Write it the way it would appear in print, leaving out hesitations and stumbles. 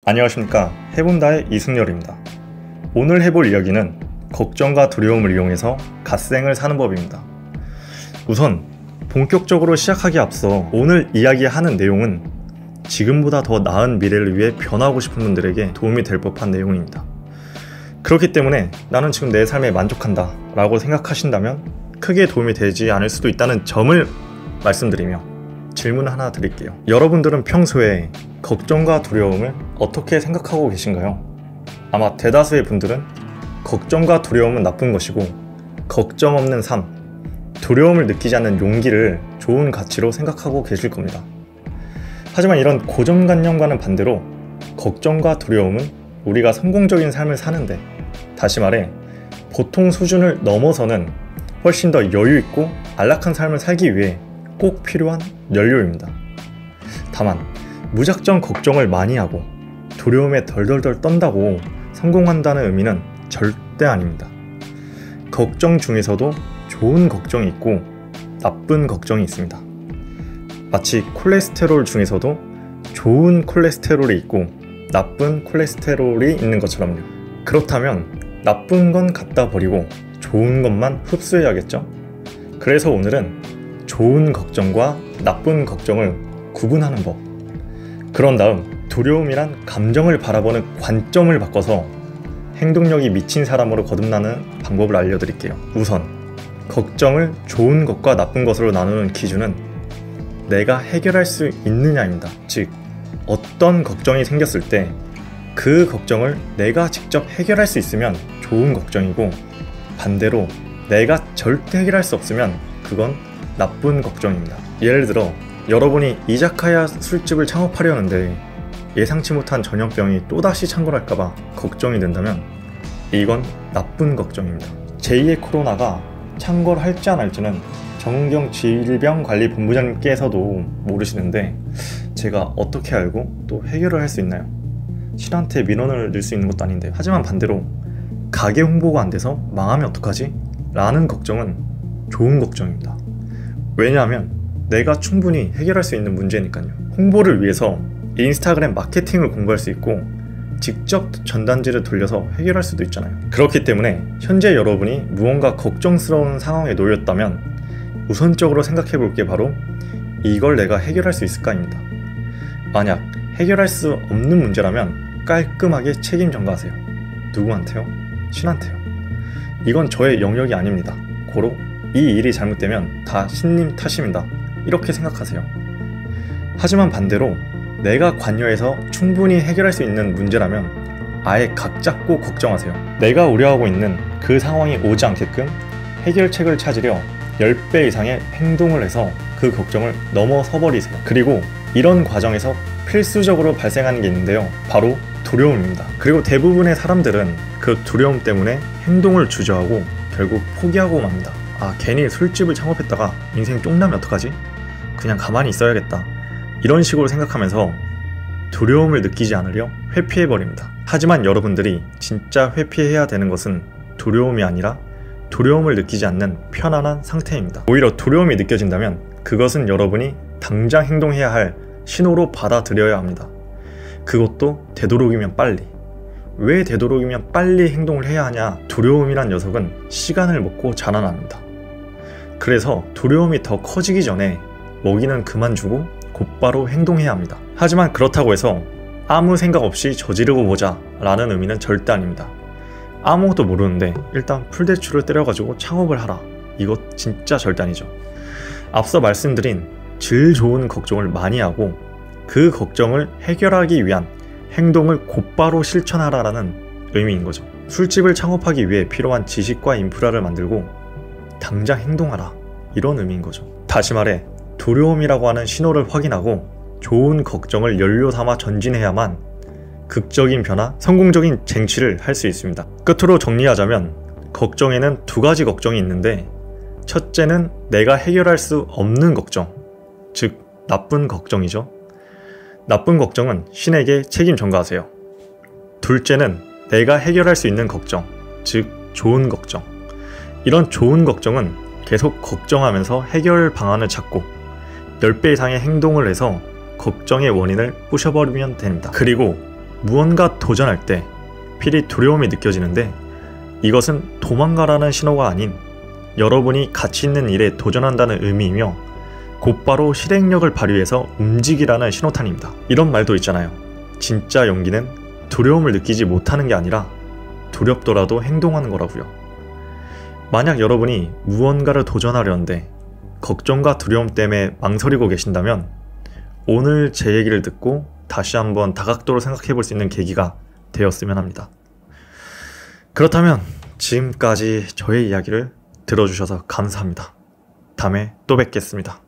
안녕하십니까. 해본다의 이승열입니다. 오늘 해볼 이야기는 걱정과 두려움을 이용해서 갓생을 사는 법입니다. 우선 본격적으로 시작하기에 앞서 오늘 이야기하는 내용은 지금보다 더 나은 미래를 위해 변화하고 싶은 분들에게 도움이 될 법한 내용입니다. 그렇기 때문에 나는 지금 내 삶에 만족한다 라고 생각하신다면 크게 도움이 되지 않을 수도 있다는 점을 말씀드리며 질문 하나 드릴게요. 여러분들은 평소에 걱정과 두려움을 어떻게 생각하고 계신가요? 아마 대다수의 분들은 걱정과 두려움은 나쁜 것이고 걱정 없는 삶, 두려움을 느끼지 않는 용기를 좋은 가치로 생각하고 계실 겁니다. 하지만 이런 고정관념과는 반대로 걱정과 두려움은 우리가 성공적인 삶을 사는데, 다시 말해 보통 수준을 넘어서는 훨씬 더 여유있고 안락한 삶을 살기 위해 꼭 필요한 연료입니다. 다만 무작정 걱정을 많이 하고 두려움에 덜덜덜 떤다고 성공한다는 의미는 절대 아닙니다. 걱정 중에서도 좋은 걱정이 있고 나쁜 걱정이 있습니다. 마치 콜레스테롤 중에서도 좋은 콜레스테롤이 있고 나쁜 콜레스테롤이 있는 것처럼요. 그렇다면 나쁜 건 갖다 버리고 좋은 것만 흡수해야겠죠? 그래서 오늘은 좋은 걱정과 나쁜 걱정을 구분하는 법, 그런 다음 두려움이란 감정을 바라보는 관점을 바꿔서 행동력이 미친 사람으로 거듭나는 방법을 알려드릴게요. 우선 걱정을 좋은 것과 나쁜 것으로 나누는 기준은 내가 해결할 수 있느냐입니다. 즉, 어떤 걱정이 생겼을 때 그 걱정을 내가 직접 해결할 수 있으면 좋은 걱정이고, 반대로 내가 절대 해결할 수 없으면 그건 나쁜 걱정입니다. 예를 들어 여러분이 이자카야 술집을 창업하려는데 예상치 못한 전염병이 또다시 창궐할까봐 걱정이 된다면 이건 나쁜 걱정입니다. 제2의 코로나가 창궐할지 안 할지는 정은경 질병관리본부장님께서도 모르시는데 제가 어떻게 알고 또 해결을 할 수 있나요? 신한테 민원을 넣을 수 있는 것도 아닌데. 하지만 반대로 가게 홍보가 안 돼서 망하면 어떡하지? 라는 걱정은 좋은 걱정입니다. 왜냐하면 내가 충분히 해결할 수 있는 문제니까요. 홍보를 위해서 인스타그램 마케팅을 공부할 수 있고 직접 전단지를 돌려서 해결할 수도 있잖아요. 그렇기 때문에 현재 여러분이 무언가 걱정스러운 상황에 놓였다면 우선적으로 생각해 볼 게 바로 이걸 내가 해결할 수 있을까입니다. 만약 해결할 수 없는 문제라면 깔끔하게 책임 전가하세요. 누구한테요? 신한테요. 이건 저의 영역이 아닙니다. 고로 이 일이 잘못되면 다 신님 탓입니다. 이렇게 생각하세요. 하지만 반대로 내가 관여해서 충분히 해결할 수 있는 문제라면 아예 각 잡고 걱정하세요. 내가 우려하고 있는 그 상황이 오지 않게끔 해결책을 찾으려 10배 이상의 행동을 해서 그 걱정을 넘어서 버리세요. 그리고 이런 과정에서 필수적으로 발생하는 게 있는데요. 바로 두려움입니다. 그리고 대부분의 사람들은 그 두려움 때문에 행동을 주저하고 결국 포기하고 맙니다. 괜히 술집을 창업했다가 인생 쫑나면 어떡하지? 그냥 가만히 있어야겠다. 이런 식으로 생각하면서 두려움을 느끼지 않으려 회피해버립니다. 하지만 여러분들이 진짜 회피해야 되는 것은 두려움이 아니라 두려움을 느끼지 않는 편안한 상태입니다. 오히려 두려움이 느껴진다면 그것은 여러분이 당장 행동해야 할 신호로 받아들여야 합니다. 그것도 되도록이면 빨리. 왜 되도록이면 빨리 행동을 해야 하냐? 두려움이란 녀석은 시간을 먹고 자라납니다. 그래서 두려움이 더 커지기 전에 먹이는 그만 주고 곧바로 행동해야 합니다. 하지만 그렇다고 해서 아무 생각 없이 저지르고 보자 라는 의미는 절대 아닙니다. 아무것도 모르는데 일단 풀대출을 때려가지고 창업을 하라, 이거 진짜 절대 아니죠. 앞서 말씀드린 질 좋은 걱정을 많이 하고 그 걱정을 해결하기 위한 행동을 곧바로 실천하라는 의미인 거죠. 술집을 창업하기 위해 필요한 지식과 인프라를 만들고 당장 행동하라, 이런 의미인 거죠. 다시 말해 두려움이라고 하는 신호를 확인하고 좋은 걱정을 연료 삼아 전진해야만 극적인 변화, 성공적인 쟁취를 할 수 있습니다. 끝으로 정리하자면 걱정에는 두 가지 걱정이 있는데, 첫째는 내가 해결할 수 없는 걱정, 즉 나쁜 걱정이죠. 나쁜 걱정은 신에게 책임 전가하세요. 둘째는 내가 해결할 수 있는 걱정, 즉 좋은 걱정. 이런 좋은 걱정은 계속 걱정하면서 해결 방안을 찾고 10배 이상의 행동을 해서 걱정의 원인을 부셔버리면 됩니다. 그리고 무언가 도전할 때 필히 두려움이 느껴지는데 이것은 도망가라는 신호가 아닌 여러분이 가치 있는 일에 도전한다는 의미이며 곧바로 실행력을 발휘해서 움직이라는 신호탄입니다. 이런 말도 있잖아요. 진짜 용기는 두려움을 느끼지 못하는 게 아니라 두렵더라도 행동하는 거라고요. 만약 여러분이 무언가를 도전하려는데 걱정과 두려움 때문에 망설이고 계신다면 오늘 제 얘기를 듣고 다시 한번 다각도로 생각해 볼 수 있는 계기가 되었으면 합니다. 그렇다면 지금까지 저의 이야기를 들어주셔서 감사합니다. 다음에 또 뵙겠습니다.